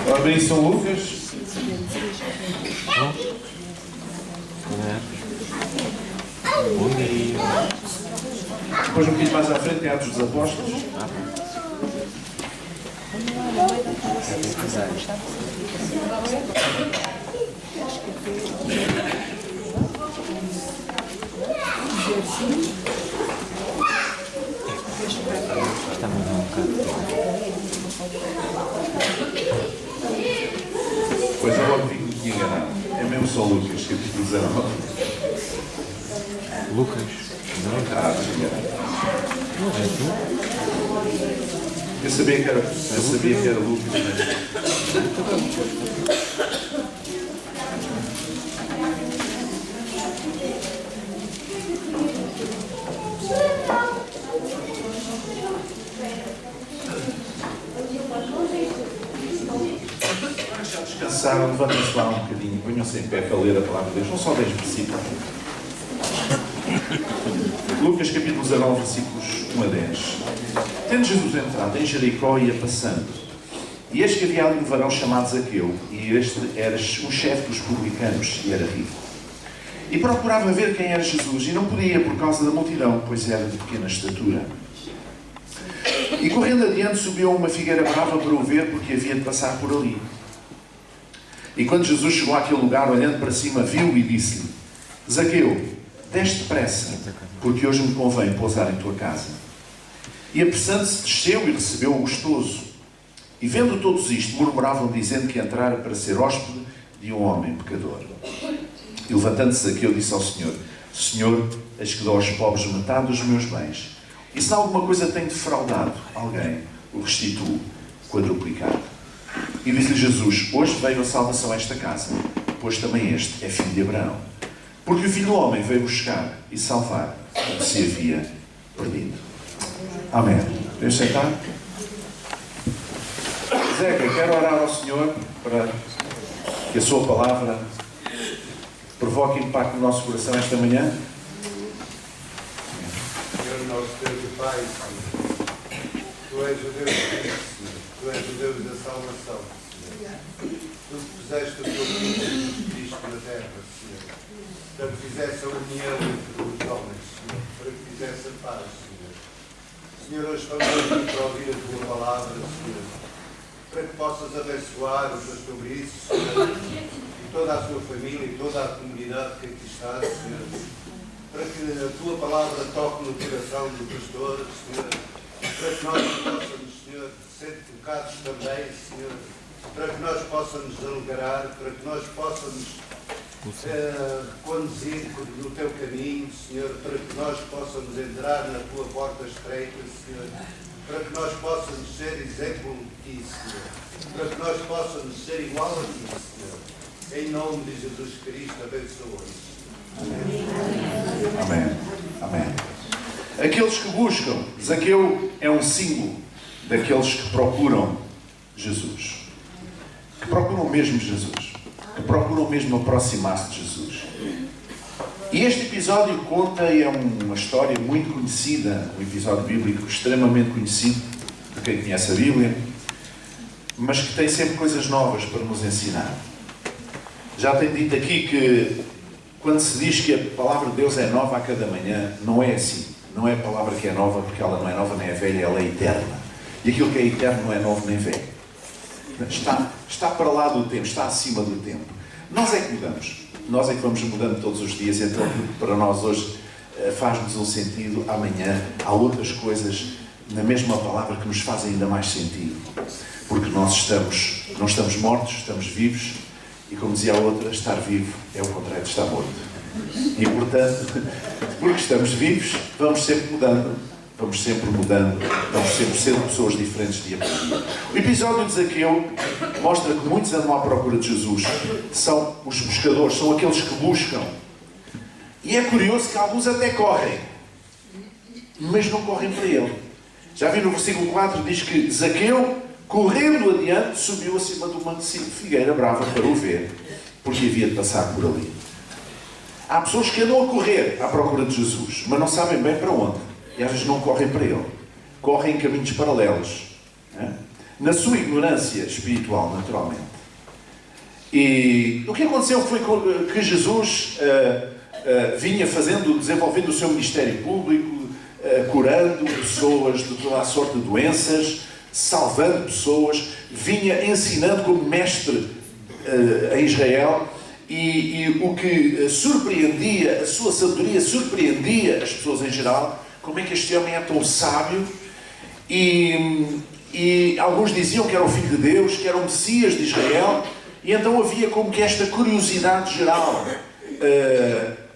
Ora bem, São Lucas. Bom dia. Depois um bocadinho mais à frente tem Atos dos Apóstolos. Está a mudar um bocado. Pois eu logo vi que me tinha enganado. É mesmo só Lucas, capítulo 19. Lucas. Ah, tinha enganado. Não é tu? Eu sabia que era Lucas, mas... Já descansaram, levantem-se lá um bocadinho, ponham-se em pé para ler a palavra de Deus, não só 10 versículos. Lucas capítulo 19, versículos 1 a 10. Tendo Jesus entrado em Jericó, ia passando. E eis que havia ali um varão chamado Zaqueu, e este era um chefe dos publicanos, e era rico. E procurava ver quem era Jesus, e não podia por causa da multidão, pois era de pequena estatura. E correndo adiante, subiu a uma figueira brava para o ver, porque havia de passar por ali. E quando Jesus chegou àquele lugar, olhando para cima, viu e disse-lhe: Zaqueu, desce depressa, porque hoje me convém pousar em tua casa. E apressando-se, desceu e recebeu-o gostoso. E vendo todos isto, murmuravam, dizendo que entrara para ser hóspede de um homem pecador. E levantando-se Zaqueu, disse ao Senhor: Senhor, eis que dou aos pobres metade dos meus bens. E se alguma coisa tenho defraudado alguém, o restituo quadruplicado. E disse-lhe Jesus: Hoje veio a salvação a esta casa, pois também este é filho de Abraão. Porque o Filho do Homem veio buscar e salvar o que se havia perdido. Amém. Podemos sentar? Zeca, quero orar ao Senhor para que a sua palavra provoque impacto no nosso coração esta manhã. Senhor, nosso Deus e Pai, Senhor, Tu és o Deus de Cristo, Senhor. Tu és o Deus da salvação, Senhor. Tu puseste o Teu Filho Jesus Cristo na terra, Senhor, para que fizesse a união entre os homens, Senhor, para que fizesse a paz, Senhor. Senhor, hoje estamos aqui para ouvir a Tua palavra, Senhor, para que possas abençoar o Pastor Brice, Senhor, e toda a sua família e toda a comunidade que aqui está, Senhor, para que a Tua palavra toque no coração do pastor, Senhor, para que nós possamos, Senhor, ser tocados também, Senhor, para que nós possamos alegrar, para que nós possamos conduzir no Teu caminho, Senhor, para que nós possamos entrar na Tua porta estreita, Senhor, para que nós possamos ser exemplo de Ti, Senhor, para que nós possamos ser igual a Ti, Senhor. Em nome de Jesus Cristo, abençoa-nos. Amém. Amém. Aqueles que buscam, Zaqueu é um símbolo daqueles que procuram Jesus. Que procuram mesmo Jesus. Que procuram mesmo aproximar-se de Jesus. E este episódio conta, e é uma história muito conhecida, um episódio bíblico extremamente conhecido, de quem conhece a Bíblia, mas que tem sempre coisas novas para nos ensinar. Já tenho dito aqui que quando se diz que a palavra de Deus é nova a cada manhã, não é assim. Não é a palavra que é nova, porque ela não é nova nem é velha, ela é eterna. E aquilo que é eterno não é novo nem velho. Está para lá do tempo, está acima do tempo. Nós é que mudamos. Nós é que vamos mudando todos os dias, então para nós hoje faz-nos um sentido, amanhã há outras coisas na mesma palavra que nos fazem ainda mais sentido. Porque nós não estamos mortos, estamos vivos, e como dizia a outra, estar vivo é o contrário de estar morto. E portanto, porque estamos vivos, vamos sempre mudando, vamos sempre sendo pessoas diferentes dia para dia. O episódio de Zaqueu mostra que muitos andam à procura de Jesus. São os buscadores, são aqueles que buscam. E é curioso que alguns até correm, mas não correm para ele. Já vi no versículo 4, diz que Zaqueu, correndo adiante, subiu acima de uma figueira brava para o ver, porque havia de passar por ali. Há pessoas que andam a correr à procura de Jesus, mas não sabem bem para onde. E às vezes não correm para ele. correm caminhos paralelos, né? Na sua ignorância espiritual, naturalmente. E o que aconteceu foi que Jesus vinha desenvolvendo o seu ministério público, curando pessoas de toda a sorte de doenças, salvando pessoas, vinha ensinando como mestre em Israel, e o que surpreendia, a sua sabedoria surpreendia as pessoas em geral. Como é que este homem é tão sábio? E alguns diziam que era o Filho de Deus, que era o Messias de Israel, e então havia como que esta curiosidade geral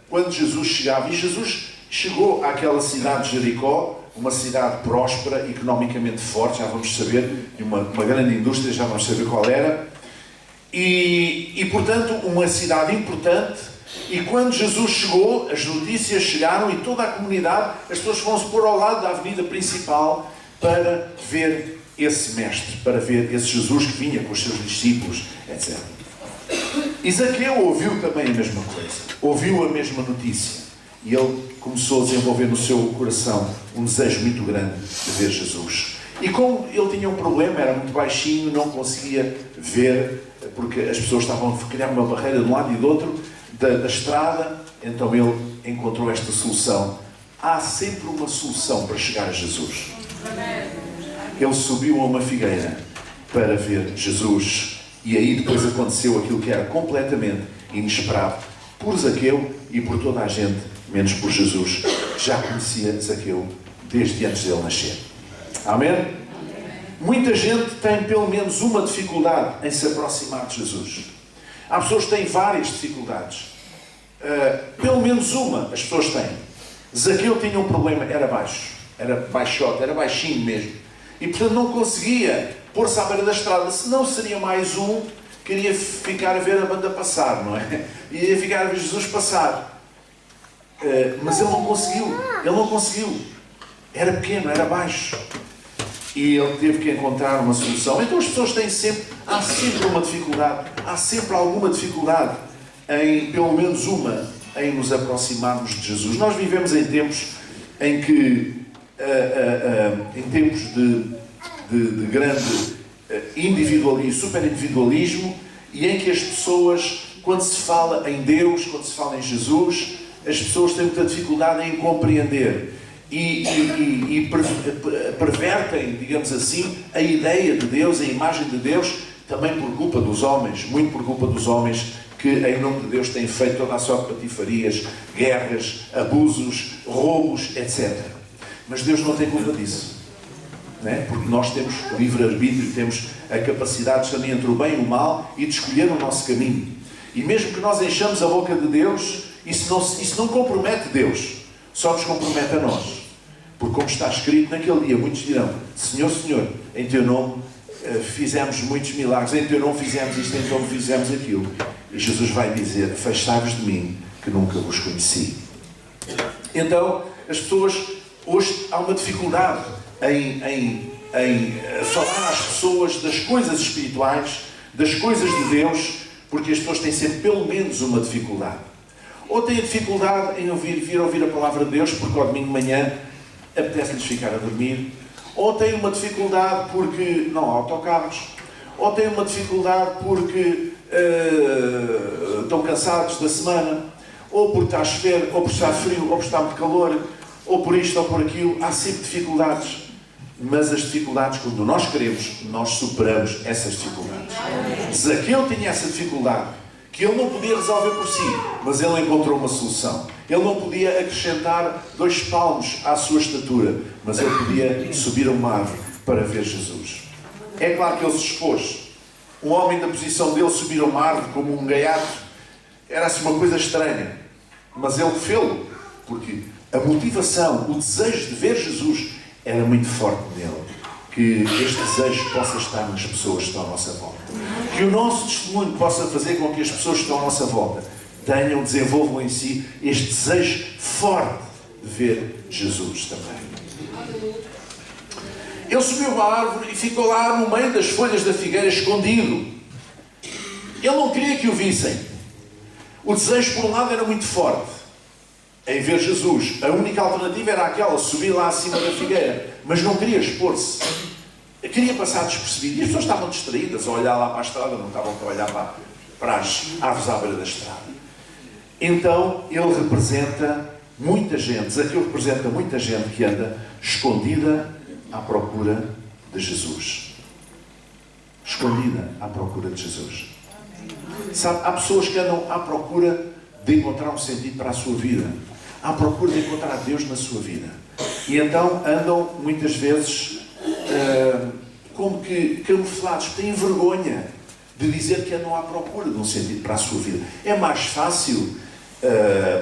quando Jesus chegava. E Jesus chegou àquela cidade de Jericó, uma cidade próspera, economicamente forte, já vamos saber, de uma grande indústria, já vamos saber qual era, e portanto uma cidade importante. E quando Jesus chegou, as notícias chegaram e toda a comunidade, as pessoas vão-se pôr ao lado da avenida principal para ver esse mestre, para ver esse Jesus que vinha com os seus discípulos, etc. E Zaqueu ouviu também a mesma coisa, ouviu a mesma notícia, e ele começou a desenvolver no seu coração um desejo muito grande de ver Jesus. E como ele tinha um problema, era muito baixinho, não conseguia ver, porque as pessoas estavam a criar uma barreira de um lado e do outro da estrada, então ele encontrou esta solução. Há sempre uma solução para chegar a Jesus. Ele subiu a uma figueira para ver Jesus, e aí depois aconteceu aquilo que era completamente inesperado por Zaqueu e por toda a gente, menos por Jesus, que já conhecia Zaqueu desde antes dele nascer. Amém? Muita gente tem pelo menos uma dificuldade em se aproximar de Jesus. Há pessoas que têm várias dificuldades. Pelo menos uma as pessoas têm. Zaqueu tinha um problema, era baixo, era baixote, era baixinho mesmo. E portanto não conseguia pôr-se à beira da estrada, senão seria mais um que iria ficar a ver a banda passar, não é? Iria ficar a ver Jesus passar. Mas ele não conseguiu. Era pequeno, era baixo. E ele teve que encontrar uma solução. Então as pessoas há sempre uma dificuldade, há sempre alguma dificuldade em, pelo menos uma, em nos aproximarmos de Jesus. Nós vivemos em tempos em que, em tempos de grande individualismo, superindividualismo, e em que as pessoas, quando se fala em Deus, quando se fala em Jesus, as pessoas têm muita dificuldade em compreender e pervertem, digamos assim, a ideia de Deus, a imagem de Deus, também por culpa dos homens, muito por culpa dos homens, que em nome de Deus têm feito toda a sorte de patifarias, guerras, abusos, roubos, etc. Mas Deus não tem culpa disso, não é? Porque nós temos livre-arbítrio, temos a capacidade de discernir entre o bem e o mal e de escolher o nosso caminho. E mesmo que nós enchamos a boca de Deus, isso não compromete Deus, só nos compromete a nós. Porque como está escrito naquele dia, muitos dirão: Senhor, Senhor, em Teu nome fizemos muitos milagres, em Teu nome fizemos isto, em Teu nome fizemos aquilo. E Jesus vai dizer: afastai-vos de mim, que nunca vos conheci. Então, as pessoas, hoje há uma dificuldade em falar às pessoas das coisas espirituais, das coisas de Deus, porque as pessoas têm sempre pelo menos uma dificuldade. Ou têm dificuldade em vir ouvir a palavra de Deus, porque ao domingo de manhã apetece-lhes ficar a dormir. Ou têm uma dificuldade porque não há autocarros. Ou têm uma dificuldade porque estão cansados da semana. Ou porque está a chover, ou porque está frio, ou porque está muito calor. Ou por isto, ou por aquilo. Há sempre dificuldades. Mas as dificuldades, quando nós queremos, nós superamos essas dificuldades. Zaqueu tinha essa dificuldade, que ele não podia resolver por si, mas ele encontrou uma solução. Ele não podia acrescentar 2 palmos à sua estatura, mas ele podia subir a uma árvore para ver Jesus. É claro que ele se expôs. Um homem da posição dele subir a uma árvore como um gaiato era assim uma coisa estranha, mas ele fê-lo, porque a motivação, o desejo de ver Jesus era muito forte nele. Que este desejo possa estar nas pessoas que estão à nossa volta. Que o nosso testemunho possa fazer com que as pessoas que estão à nossa volta desenvolvam em si este desejo forte de ver Jesus também. Ele subiu uma árvore e ficou lá no meio das folhas da figueira, escondido. Ele não queria que o vissem. O desejo, por um lado, era muito forte. em ver Jesus. A única alternativa era aquela, subir lá acima da figueira. Mas não queria expor-se. Queria passar despercebido. E as pessoas estavam distraídas a olhar lá para a estrada, não estavam a olhar para as árvores à beira da estrada. Então, ele representa muita gente, Zaqueu representa muita gente que anda escondida à procura de Jesus. Escondida à procura de Jesus. Sabe, há pessoas que andam à procura de encontrar um sentido para a sua vida. À procura de encontrar Deus na sua vida. E então andam, muitas vezes, como que camuflados, têm vergonha de dizer que andam à procura de um sentido para a sua vida. É mais fácil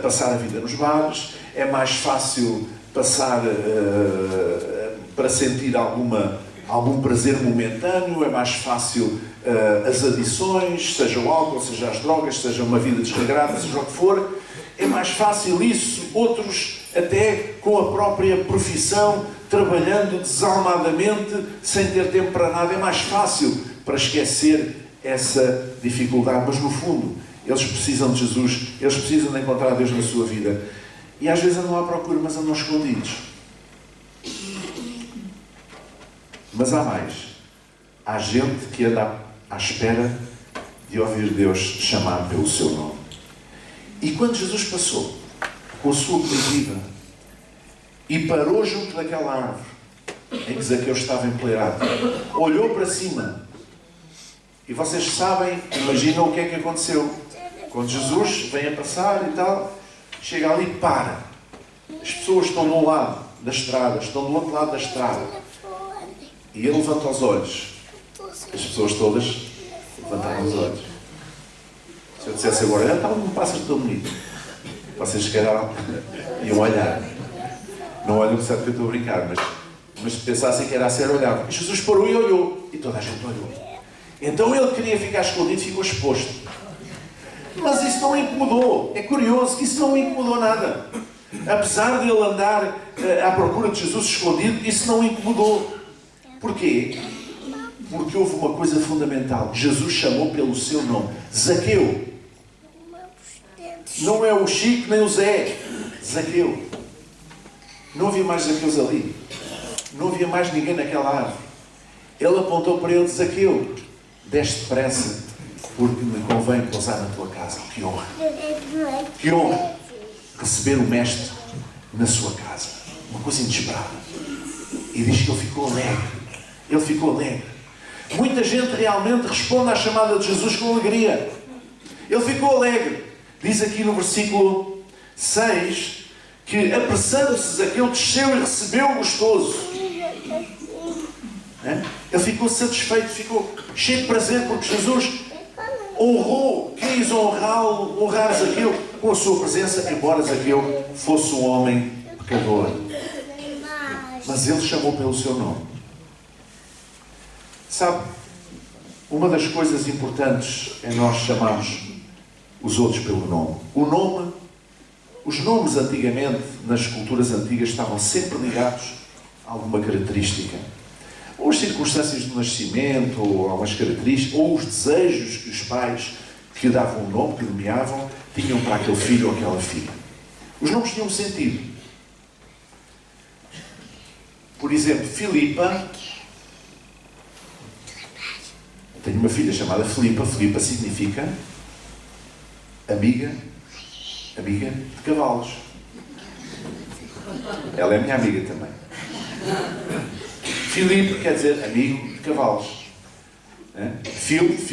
passar a vida nos bares, é mais fácil passar para sentir algum prazer momentâneo, é mais fácil as adições, seja o álcool, seja as drogas, seja uma vida desregrada, seja o que for. É mais fácil isso, outros até com a própria profissão, trabalhando desalmadamente, sem ter tempo para nada. É mais fácil para esquecer essa dificuldade, mas no fundo eles precisam de Jesus, eles precisam de encontrar Deus na sua vida. E às vezes andam à procura, mas andam escondidos. Mas há mais. Há gente que anda à espera de ouvir Deus chamar pelo seu nome. E quando Jesus passou com a sua comitiva e parou junto daquela árvore em que Zaqueu estava empleado, olhou para cima. E vocês sabem, imaginam o que é que aconteceu. Quando Jesus vem a passar e tal, chega ali e para. As pessoas estão de um lado da estrada, estão do outro lado da estrada. E ele levanta os olhos. As pessoas todas levantaram os olhos. Se eu dissesse agora, está um pássaro tão bonito. Vocês se calhar iam olhar. Não olham, sabe que eu estou a brincar, mas se pensassem que era a sério, olhavam. E Jesus parou e olhou. E toda a gente olhou. Então ele queria ficar escondido e ficou exposto. Mas isso não o incomodou. É curioso que isso não o incomodou nada. Apesar de ele andar à procura de Jesus escondido, isso não o incomodou. Porquê? Porque houve uma coisa fundamental. Jesus chamou pelo seu nome. Zaqueu. Não é o Chico nem o Zé. Zaqueu. Não havia mais Zaqueus ali. Não havia mais ninguém naquela árvore. Ele apontou para ele: Zaqueu, desce depressa, porque me convém pousar na tua casa. Que honra! Que honra! Receber o Mestre na sua casa. Uma coisa inesperada. E diz que ele ficou alegre. Ele ficou alegre. Muita gente realmente responde à chamada de Jesus com alegria. Ele ficou alegre. Diz aqui no versículo 6 que, apressando-se, Zaqueu desceu e recebeu gostoso. Ele ficou satisfeito, ficou cheio de prazer, porque Jesus honrou, quis honrar Zaqueu com a sua presença, embora Zaqueu fosse um homem pecador. Mas ele chamou pelo seu nome. Sabe, uma das coisas importantes é nós chamarmos os outros pelo nome. Os nomes antigamente, nas culturas antigas, estavam sempre ligados a alguma característica. Ou as circunstâncias do nascimento, ou algumas características, ou os desejos que os pais que davam o nome, que nomeavam, tinham para aquele filho ou aquela filha. Os nomes tinham sentido. Por exemplo, Filipa. Tenho uma filha chamada Filipa. Filipa significa amiga de cavalos. Ela é minha amiga também. Filipe quer dizer amigo de cavalos. Filos,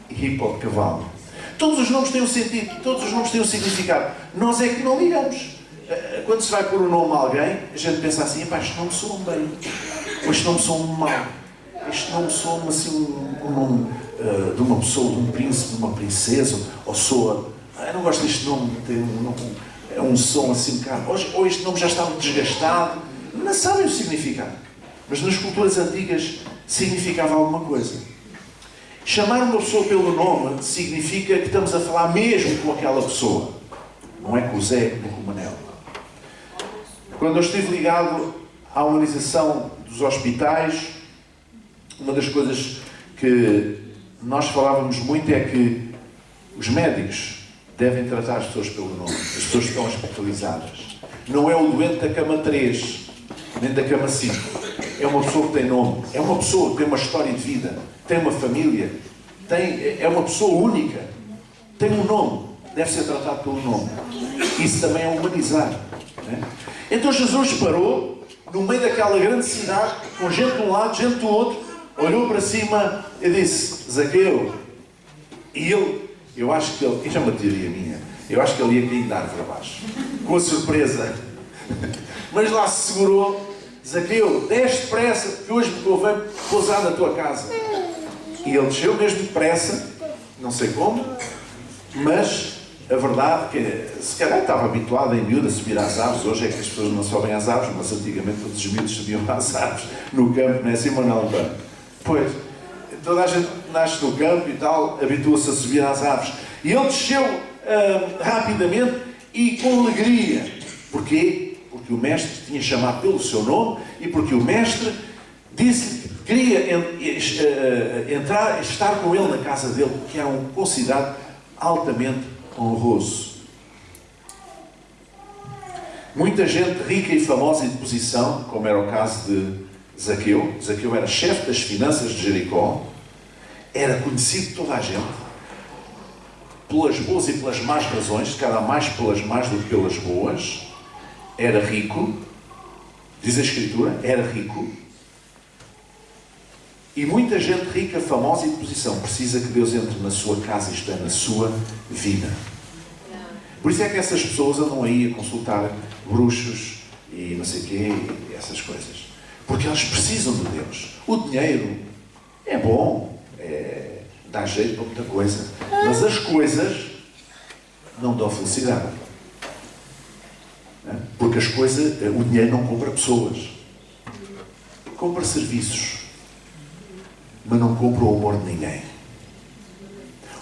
e hipo de cavalo. Todos os nomes têm um sentido, todos os nomes têm um significado. Nós é que não ligamos. Quando se vai pôr um nome a alguém, a gente pensa assim: este nome soa bem, ou este nome soa mal, este nome soa assim um nome de uma pessoa, de um príncipe, de uma princesa, ou soa, eu não gosto deste nome, é um som assim um bocado, ou este nome já está muito desgastado. Não sabem o significado. Mas nas culturas antigas significava alguma coisa. Chamar uma pessoa pelo nome significa que estamos a falar mesmo com aquela pessoa. Não é com o Zé, nem com o Manel. Quando eu estive ligado à organização dos hospitais, uma das coisas que nós falávamos muito é que os médicos devem tratar as pessoas pelo nome. As pessoas que estão hospitalizadas. Não é o doente da cama 3, nem da cama 5. É uma pessoa que tem nome. É uma pessoa que tem uma história de vida. Tem uma família. É uma pessoa única. Tem um nome. Deve ser tratado pelo nome. Isso também é humanizar. Né? Então Jesus parou no meio daquela grande cidade, com gente de um lado, gente do outro, olhou para cima e disse: Zaqueu. E ele, eu acho que ele, isto é uma teoria minha, eu acho que ele ia cair de árvore abaixo, com a surpresa. Mas lá se segurou: Zaqueu, desce depressa, que hoje me convém pousar na tua casa. E ele desceu mesmo depressa, não sei como, mas a verdade é que, se calhar estava habituado em miúdo a subir às árvores. Hoje é que as pessoas não sobem às árvores, mas antigamente todos os miúdos subiam às árvores no campo, não é assim, Manuel? Pois, toda a gente nasce no campo e tal, habitua-se a subir às árvores. E ele desceu rapidamente e com alegria. Porquê? Porque o mestre tinha chamado pelo seu nome e porque o mestre disse que queria estar com ele na casa dele, que era um considerado altamente honroso. Muita gente rica e famosa e de posição, como era o caso de Zaqueu. Zaqueu era chefe das finanças de Jericó, era conhecido de toda a gente, pelas boas e pelas más razões, se calhar mais pelas más do que pelas boas. Era rico, diz a Escritura, era rico. E muita gente rica, famosa e de posição precisa que Deus entre na sua casa, isto é, na sua vida. Por isso é que essas pessoas andam aí a consultar bruxos e não sei o quê, e essas coisas. Porque elas precisam de Deus. O dinheiro é bom, dá jeito para muita coisa, mas as coisas não dão felicidade. Porque as coisas, o dinheiro não compra pessoas. Compra serviços. Mas não compra o amor de ninguém.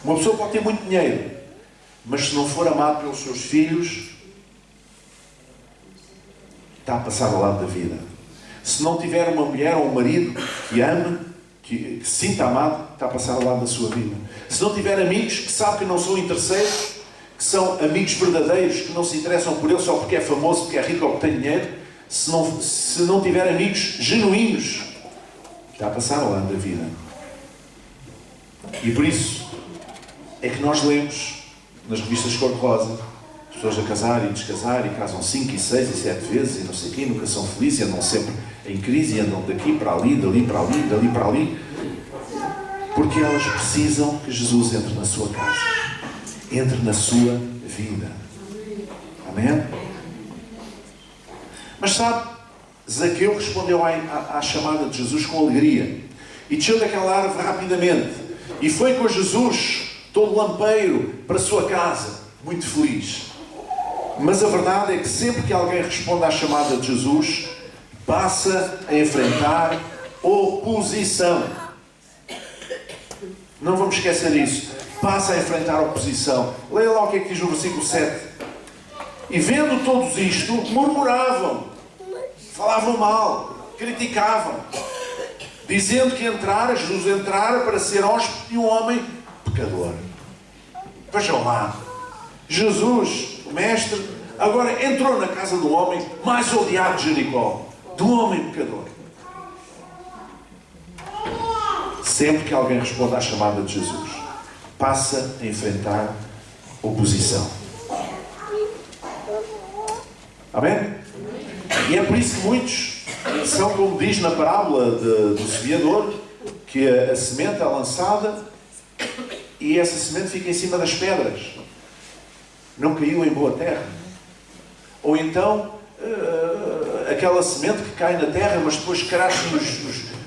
Uma pessoa pode ter muito dinheiro, mas se não for amado pelos seus filhos, está a passar ao lado da vida. Se não tiver uma mulher ou um marido que ame, que se sinta amado, está a passar ao lado da sua vida. Se não tiver amigos que sabem que não são interesseiros, que são amigos verdadeiros, que não se interessam por ele só porque é famoso, porque é rico ou porque tem dinheiro, se não tiver amigos genuínos, está a passar ao lado da vida. E por isso é que nós lemos nas revistas cor-de-rosa as pessoas a casar e descasar, e casam 5 e 6 e 7 vezes e não sei o quê, nunca são felizes, e andam sempre em crise, e andam daqui para ali, dali para ali, dali para ali, porque elas precisam que Jesus entre na sua casa, entre na sua vida. Amém? Mas sabe, Zaqueu respondeu à chamada de Jesus com alegria e desceu daquela árvore rapidamente e foi com Jesus, todo lampeiro, para a sua casa, muito feliz. Mas a verdade é que sempre que alguém responde à chamada de Jesus, passa a enfrentar oposição. Não vamos esquecer isso. Passa a enfrentar oposição. Leia lá o que é que diz o versículo 7. E vendo todos isto, murmuravam, falavam mal, criticavam, dizendo que Jesus entrara para ser hóspede de um homem pecador. Vejam lá, Jesus, o mestre, agora entrou na casa do homem mais odiado de Jericó, do homem pecador. Sempre que alguém responde à chamada de Jesus, passa a enfrentar oposição. Amém? E é por isso que muitos são, como diz na parábola do semeador, que a semente é lançada e essa semente fica em cima das pedras. Não caiu em boa terra. Ou então, aquela semente que cai na terra, mas depois crescem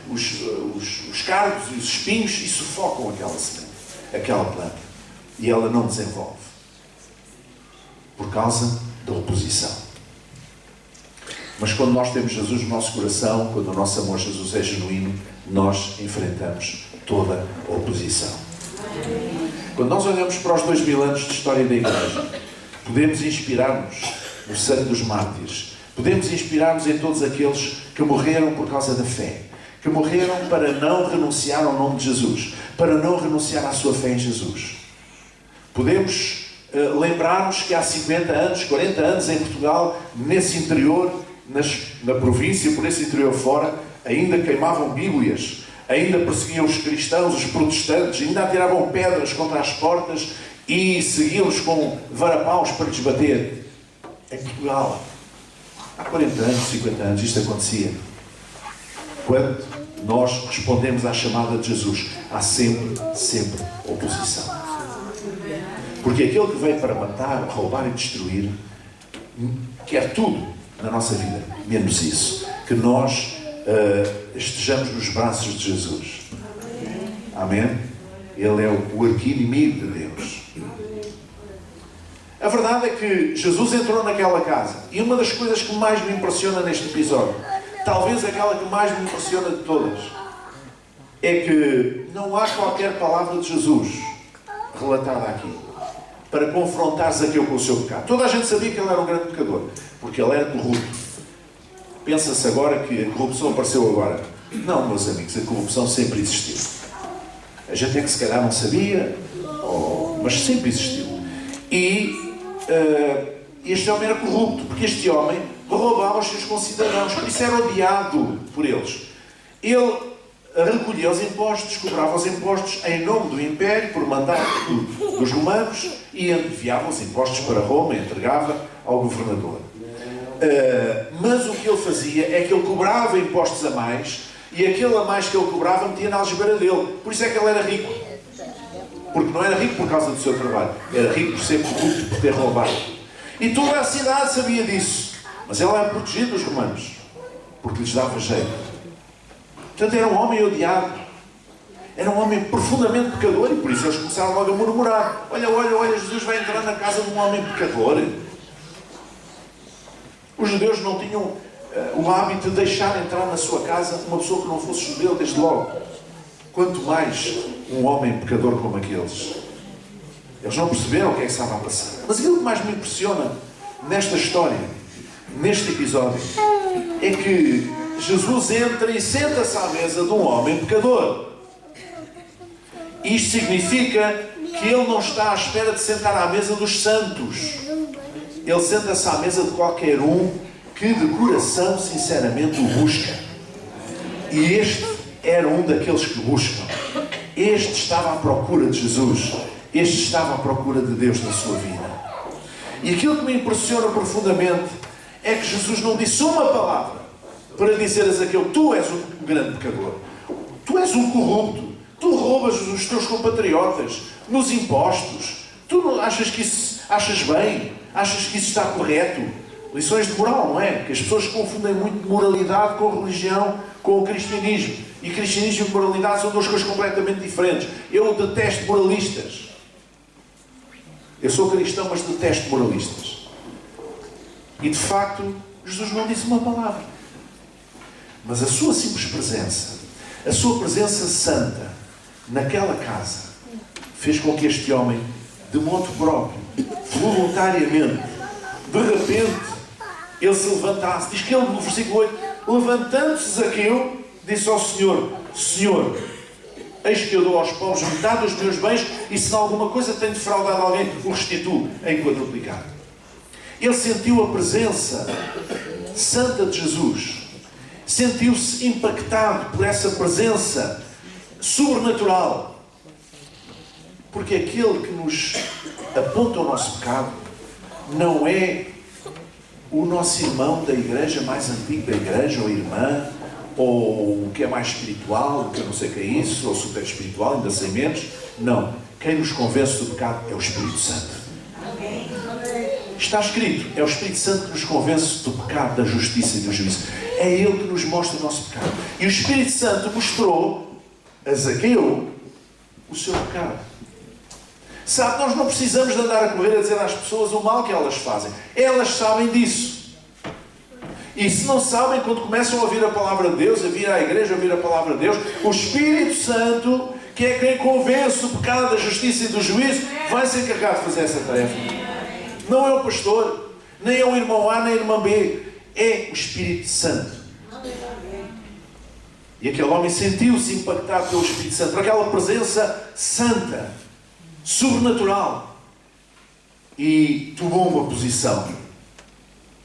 os cardos e os espinhos e sufocam aquela semente, aquela planta. E ela não desenvolve. Por causa da oposição. Mas quando nós temos Jesus no nosso coração, quando o nosso amor a Jesus é genuíno, nós enfrentamos toda a oposição. Quando nós olhamos para os 2000 anos de história da Igreja, podemos inspirar-nos no sangue dos mártires, podemos inspirar-nos em todos aqueles que morreram por causa da fé, que morreram para não renunciar ao nome de Jesus, para não renunciar à sua fé em Jesus. Podemos lembrar-nos que há 50 anos, 40 anos em Portugal, nesse interior, na província, por esse interior fora, ainda queimavam Bíblias, ainda perseguiam os cristãos, os protestantes, ainda atiravam pedras contra as portas e seguiam-los com varapaus para lhes bater. Em Portugal, há 40 anos, 50 anos, isto acontecia. Quando nós respondemos à chamada de Jesus, há sempre oposição. Porque aquele que veio para matar, roubar e destruir, quer tudo na nossa vida, menos isso. Que nós estejamos nos braços de Jesus. Amém? Ele é o arqui-inimigo de Deus. A verdade é que Jesus entrou naquela casa. E uma das coisas que mais me impressiona neste episódio, talvez aquela que mais me impressiona de todas, é que não há qualquer palavra de Jesus relatada aqui para confrontar Zaqueu com o seu pecado. Toda a gente sabia que ele era um grande pecador, porque ele era corrupto. Pensa-se agora que a corrupção apareceu agora. Não, meus amigos, a corrupção sempre existiu. A gente é que se calhar não sabia, mas sempre existiu. E este homem era corrupto, porque este homem roubava os seus concidadãos, por isso era odiado por eles. Ele recolhia os impostos, cobrava os impostos em nome do Império, por mandato dos romanos, e enviava os impostos para Roma e entregava ao governador. Mas o que ele fazia é que ele cobrava impostos a mais, e aquele a mais que ele cobrava metia na algibara dele. Por isso é que ele era rico. Porque não era rico por causa do seu trabalho, era rico por ser corrupto, por ter roubado. E toda a cidade sabia disso. Mas ele era protegido dos romanos, porque lhes dava jeito. Portanto, era um homem odiado. Era um homem profundamente pecador, e por isso eles começaram logo a murmurar. Olha, Jesus vai entrar na casa de um homem pecador. Os judeus não tinham o hábito de deixar entrar na sua casa uma pessoa que não fosse judeu desde logo. Quanto mais um homem pecador como aqueles. Eles não perceberam o que é que estava a passar. Mas aquilo que mais me impressiona nesta história, neste episódio, é que Jesus entra e senta-se à mesa de um homem pecador. Isto significa que ele não está à espera de sentar à mesa dos santos. Ele senta-se à mesa de qualquer um que de coração sinceramente o busca. E este era um daqueles que buscam. Este estava à procura de Jesus. Este estava à procura de Deus na sua vida. E aquilo que me impressiona profundamente é que Jesus não disse uma palavra para dizer a Zaqueu: tu és um grande pecador. Tu és um corrupto. Tu roubas os teus compatriotas nos impostos. Tu não achas que isso achas bem? Achas que isso está correto? Lições de moral, não é? Que as pessoas confundem muito moralidade com religião, com o cristianismo. E cristianismo e moralidade são duas coisas completamente diferentes. Eu detesto moralistas. Eu sou cristão, mas detesto moralistas. E de facto, Jesus não disse uma palavra. Mas a sua simples presença, a sua presença santa naquela casa, fez com que este homem, de modo próprio, voluntariamente, de repente, ele se levantasse. Diz que ele, no versículo 8, levantando-se Zaqueu, disse ao Senhor: Senhor, eis que eu dou aos pobres metade dos meus bens, e se em alguma coisa tenho defraudado alguém, o restituo em quadruplicado. Ele sentiu a presença santa de Jesus. Sentiu-se impactado por essa presença sobrenatural. Porque aquele que nos aponta o nosso pecado não é o nosso irmão da igreja, mais antigo da igreja, ou irmã, ou o que é mais espiritual, o que eu não sei o que é isso, ou super espiritual, ainda sei menos. Não. Quem nos convence do pecado é o Espírito Santo. Está escrito, é o Espírito Santo que nos convence do pecado, da justiça e do juízo. É Ele que nos mostra o nosso pecado. E o Espírito Santo mostrou a Zaqueu o seu pecado. Sabe, nós não precisamos de andar a correr a dizer às pessoas o mal que elas fazem. Elas sabem disso. E se não sabem, quando começam a ouvir a palavra de Deus, a vir à igreja, a ouvir a palavra de Deus, o Espírito Santo, que é quem convence do pecado, da justiça e do juízo, vai se encarregar de fazer essa tarefa. Não é o pastor, nem é o irmão A, nem a irmã B. É o Espírito Santo. E aquele homem sentiu-se impactado pelo Espírito Santo, por aquela presença santa, sobrenatural. e tomou uma posição.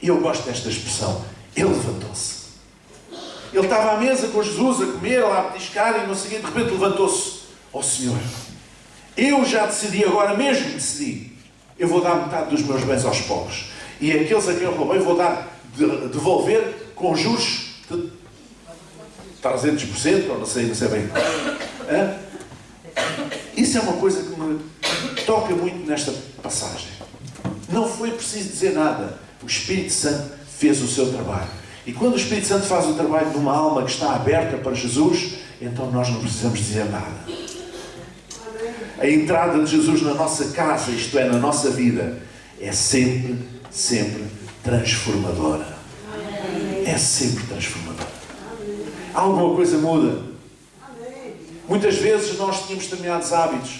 E eu gosto desta expressão. Ele levantou-se. Ele estava à mesa com Jesus a comer, lá a petiscar, e no seguinte, de repente levantou-se. Ó Senhor, eu já decidi, agora mesmo decidi, eu vou dar metade dos meus bens aos pobres. E aqueles a quem eu roubei vou devolver com juros de 300%, ou não sei bem. Isso é uma coisa que me toca muito nesta passagem. Não foi preciso dizer nada. O Espírito Santo fez o seu trabalho. E quando o Espírito Santo faz o trabalho numa alma que está aberta para Jesus, então nós não precisamos dizer nada. A entrada de Jesus na nossa casa, isto é, na nossa vida, é sempre, sempre transformadora. É sempre transformadora. Alguma coisa muda. Muitas vezes nós tínhamos determinados hábitos.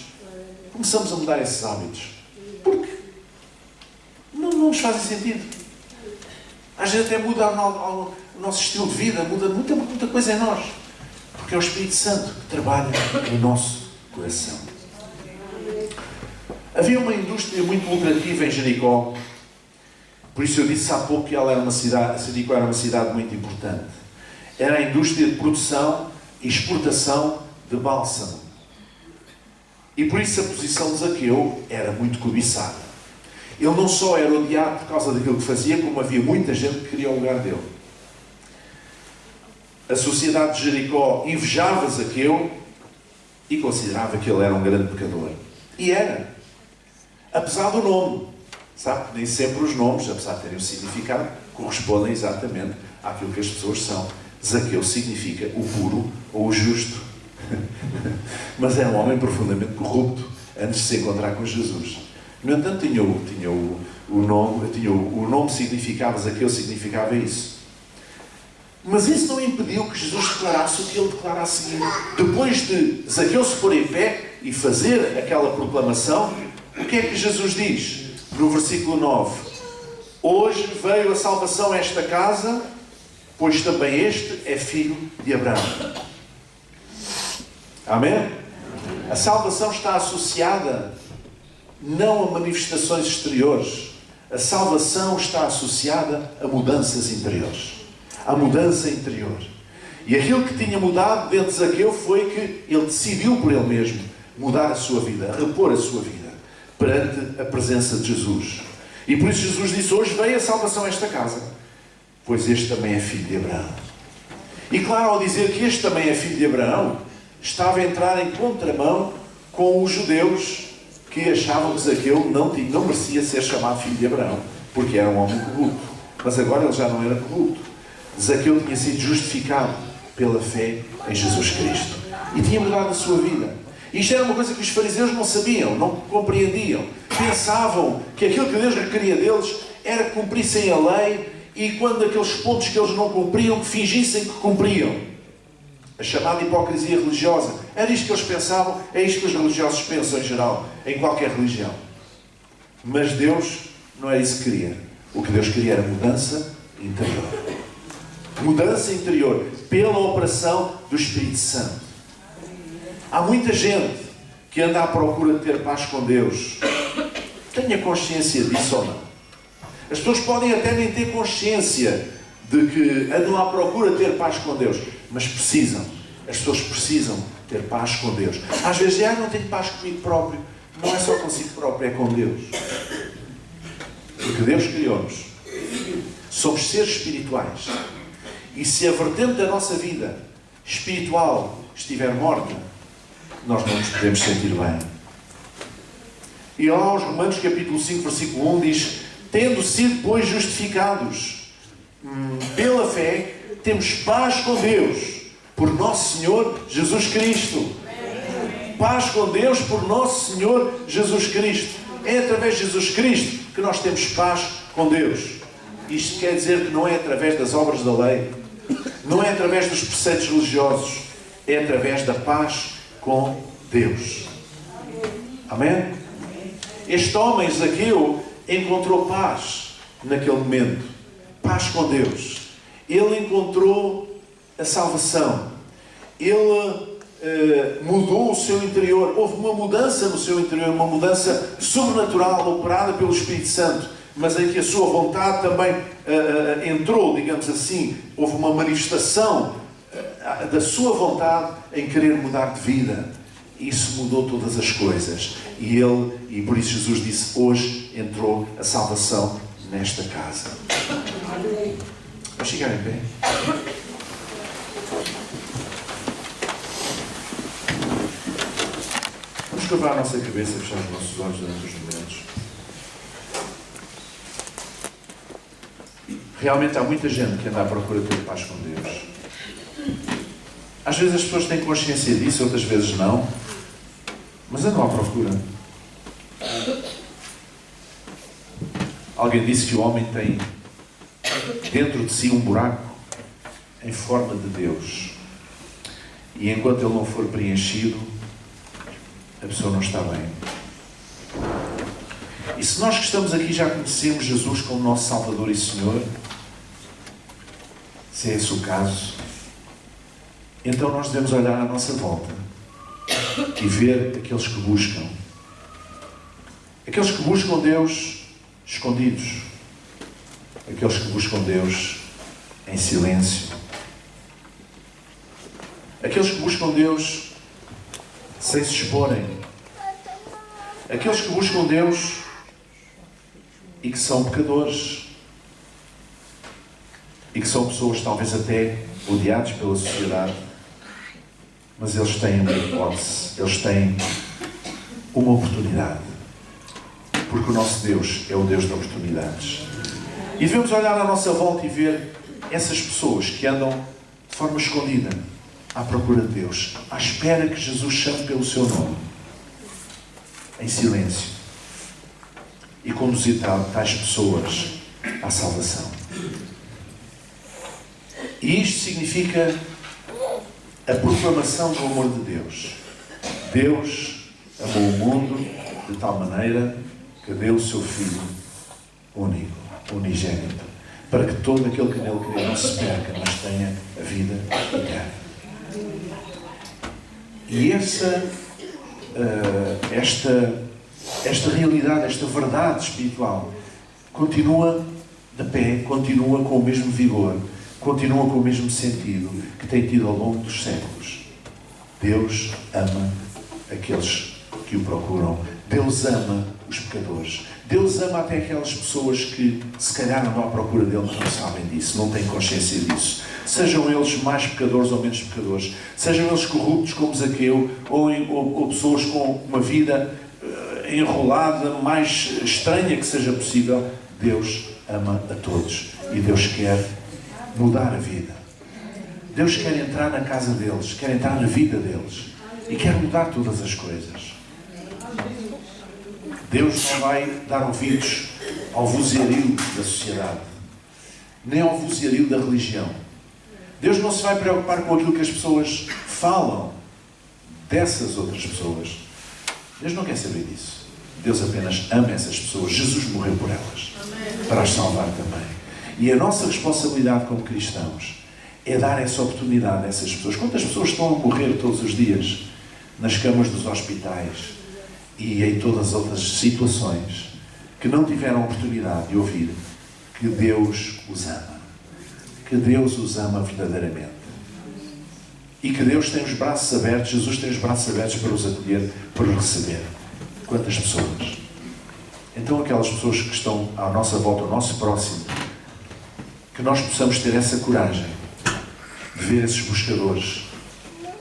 Começamos a mudar esses hábitos. Porque não nos fazem sentido. Às vezes até muda o nosso estilo de vida, muda muita coisa em nós. Porque é o Espírito Santo que trabalha no nosso coração. Havia uma indústria muito lucrativa em Jericó. Por isso eu disse há pouco que ela era Jericó era uma cidade muito importante. Era a indústria de produção e exportação de bálsamo. E por isso a posição de Zaqueu era muito cobiçada. Ele não só era odiado por causa daquilo que fazia, como havia muita gente que queria o lugar dele. A sociedade de Jericó invejava Zaqueu e considerava que ele era um grande pecador. E era. Apesar do nome. Sabe que nem sempre os nomes, apesar de terem um significado, correspondem exatamente àquilo que as pessoas são. Zaqueu significa o puro ou o justo. Mas era um homem profundamente corrupto antes de se encontrar com Jesus. No entanto, tinha o nome significava, Zaqueu significava isso. Mas isso não impediu que Jesus declarasse o que ele declara a seguir. Depois de Zaqueu se pôr em pé e fazer aquela proclamação, o que é que Jesus diz? No versículo 9: Hoje veio a salvação a esta casa, pois também este é filho de Abraão. Amém? A salvação está associada não a manifestações exteriores. A salvação está associada a mudanças interiores. A mudança interior. E aquilo que tinha mudado dentro de Zaqueu foi que ele decidiu por ele mesmo mudar a sua vida, repor a sua vida perante a presença de Jesus. E por isso Jesus disse: hoje veio a salvação a esta casa, pois este também é filho de Abraão. E claro, ao dizer que este também é filho de Abraão, estava a entrar em contramão com os judeus que achavam que Zaqueu não merecia ser chamado filho de Abraão, porque era um homem corrupto. Mas agora ele já não era corrupto. Zaqueu tinha sido justificado pela fé em Jesus Cristo e tinha mudado a sua vida. Isto era uma coisa que os fariseus não sabiam, não compreendiam. Pensavam que aquilo que Deus requeria deles era que cumprissem a lei, e quando aqueles pontos que eles não cumpriam, que fingissem que cumpriam. A chamada hipocrisia religiosa. Era isto que eles pensavam, é isto que os religiosos pensam em geral, em qualquer religião. Mas Deus não era isso que queria. O que Deus queria era mudança interior. Mudança interior pela operação do Espírito Santo. Há muita gente que anda à procura de ter paz com Deus. Tenha consciência disso ou não? As pessoas podem até nem ter consciência de que andam à procura de ter paz com Deus, mas precisam. As pessoas precisam ter paz com Deus. Às vezes não tenho paz comigo próprio. Não é só consigo próprio, é com Deus. Porque Deus criou-nos. Somos seres espirituais. E se a vertente da nossa vida espiritual estiver morta, nós não nos podemos sentir bem. E lá aos Romanos capítulo 5, versículo 1 diz: tendo sido, pois, justificados pela fé, temos paz com Deus, por nosso Senhor Jesus Cristo. Paz com Deus por nosso Senhor Jesus Cristo. É através de Jesus Cristo que nós temos paz com Deus. Isto quer dizer que não é através das obras da lei, não é através dos preceitos religiosos, é através da paz com Deus. Amém? Este homem, Zaqueu, encontrou paz naquele momento. Paz com Deus. Ele encontrou a salvação. Ele mudou o seu interior. Houve uma mudança no seu interior, uma mudança sobrenatural operada pelo Espírito Santo, mas em que a sua vontade também entrou, digamos assim. Houve uma manifestação da sua vontade em querer mudar de vida. Isso mudou todas as coisas. E por isso Jesus disse: hoje entrou a salvação nesta casa. Vamos chegar em pé. Vamos curvar a nossa cabeça, fechar os nossos olhos durante os momentos. Realmente há muita gente que anda à procura de ter paz com Deus. Às vezes as pessoas têm consciência disso, outras vezes não. Mas andam à procura. Alguém disse que o homem tem dentro de si um buraco em forma de Deus. E enquanto ele não for preenchido, a pessoa não está bem. E se nós que estamos aqui já conhecemos Jesus como nosso Salvador e Senhor, se é esse o caso, então nós devemos olhar à nossa volta e ver aqueles que buscam. Aqueles que buscam Deus escondidos. Aqueles que buscam Deus em silêncio. Aqueles que buscam Deus sem se exporem. Aqueles que buscam Deus e que são pecadores. E que são pessoas talvez até odiadas pela sociedade. Mas eles têm uma hipótese. Eles têm uma oportunidade. Porque o nosso Deus é o Deus de oportunidades. E devemos olhar à nossa volta e ver essas pessoas que andam de forma escondida à procura de Deus, à espera que Jesus chame pelo seu nome, em silêncio, e conduzir tais pessoas à salvação. E isto significa a proclamação do amor de Deus. Deus amou o mundo de tal maneira que deu o seu Filho único, unigênito, para que todo aquele que nele crê não se perca, mas tenha a vida eterna. E esta realidade, esta verdade espiritual continua de pé, continua com o mesmo vigor, continua com o mesmo sentido que tem tido ao longo dos séculos. Deus ama aqueles que o procuram. Deus ama os pecadores. Deus ama até aquelas pessoas que se calhar andam à procura dele, mas não sabem disso, não têm consciência disso. Sejam eles mais pecadores ou menos pecadores, sejam eles corruptos como Zaqueu, ou pessoas com uma vida enrolada, mais estranha que seja possível. Deus ama a todos e Deus quer mudar a vida. Deus quer entrar na casa deles, quer entrar na vida deles e quer mudar todas as coisas. Deus não vai dar ouvidos ao vozerio da sociedade, nem ao vozerio da religião. Deus não se vai preocupar com aquilo que as pessoas falam dessas outras pessoas. Deus não quer saber disso. Deus apenas ama essas pessoas. Jesus morreu por elas, para as salvar também. E a nossa responsabilidade como cristãos é dar essa oportunidade a essas pessoas. Quantas pessoas estão a morrer todos os dias nas camas dos hospitais e em todas as outras situações que não tiveram a oportunidade de ouvir que Deus os ama. Que Deus os ama verdadeiramente. E que Deus tem os braços abertos, Jesus tem os braços abertos para os acolher, para os receber. Quantas pessoas? Então aquelas pessoas que estão à nossa volta, ao nosso próximo, que nós possamos ter essa coragem de ver esses buscadores,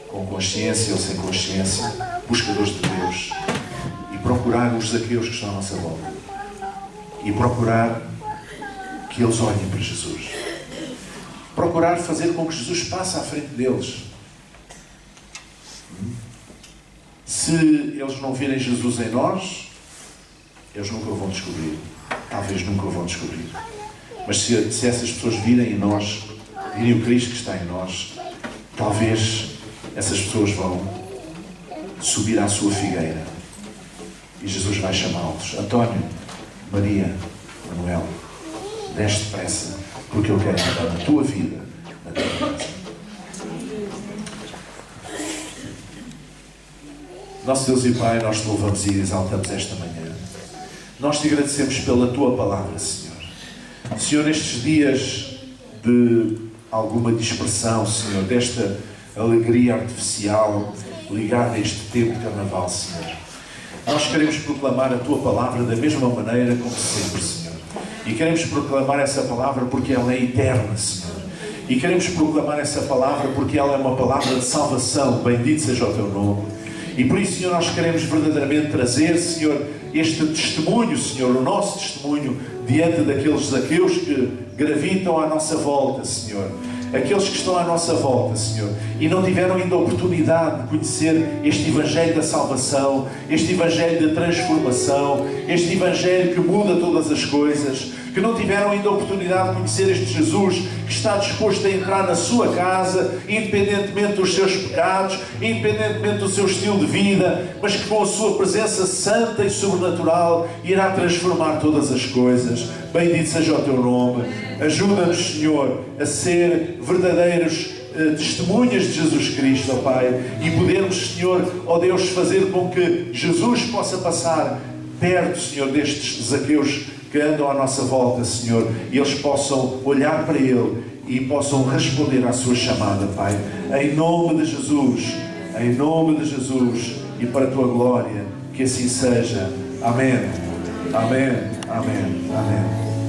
com consciência ou sem consciência, buscadores de Deus, e procurar os Zaqueus que estão à nossa volta, e procurar que eles olhem para Jesus, procurar fazer com que Jesus passe à frente deles. Se eles não virem Jesus em nós, eles nunca o vão descobrir, talvez nunca o vão descobrir. Mas se essas pessoas virem em nós, virem o Cristo que está em nós, talvez essas pessoas vão subir à sua figueira e Jesus vai chamá-los. António, Maria, Manuel, desce depressa, porque eu quero entrar na tua vida, na tua casa. Nosso Deus e Pai, nós te louvamos e exaltamos esta manhã. Nós te agradecemos pela tua palavra, Senhor. Senhor, nestes dias de alguma dispersão, Senhor, desta alegria artificial ligada a este tempo de carnaval, Senhor, nós queremos proclamar a tua palavra da mesma maneira como sempre, Senhor. E queremos proclamar essa palavra porque ela é eterna, Senhor. E queremos proclamar essa palavra porque ela é uma palavra de salvação. Bendito seja o teu nome. E por isso, Senhor, nós queremos verdadeiramente trazer, Senhor, este testemunho, Senhor, o nosso testemunho, diante daqueles Zaqueus que gravitam à nossa volta, Senhor. Aqueles que estão à nossa volta, Senhor, e não tiveram ainda a oportunidade de conhecer este Evangelho da salvação, este Evangelho da transformação, este Evangelho que muda todas as coisas, que não tiveram ainda a oportunidade de conhecer este Jesus que está disposto a entrar na sua casa, independentemente dos seus pecados, independentemente do seu estilo de vida, mas que com a sua presença santa e sobrenatural irá transformar todas as coisas. Bendito seja o teu nome. Ajuda-nos, Senhor, a ser verdadeiros testemunhas de Jesus Cristo, ó Pai, e podermos, Senhor, ó Deus, fazer com que Jesus possa passar perto, Senhor, destes Zaqueus que andam à nossa volta, Senhor, e eles possam olhar para Ele e possam responder à sua chamada, Pai. Em nome de Jesus, e para a Tua glória, que assim seja. Amém. Amém. Amém. Amém.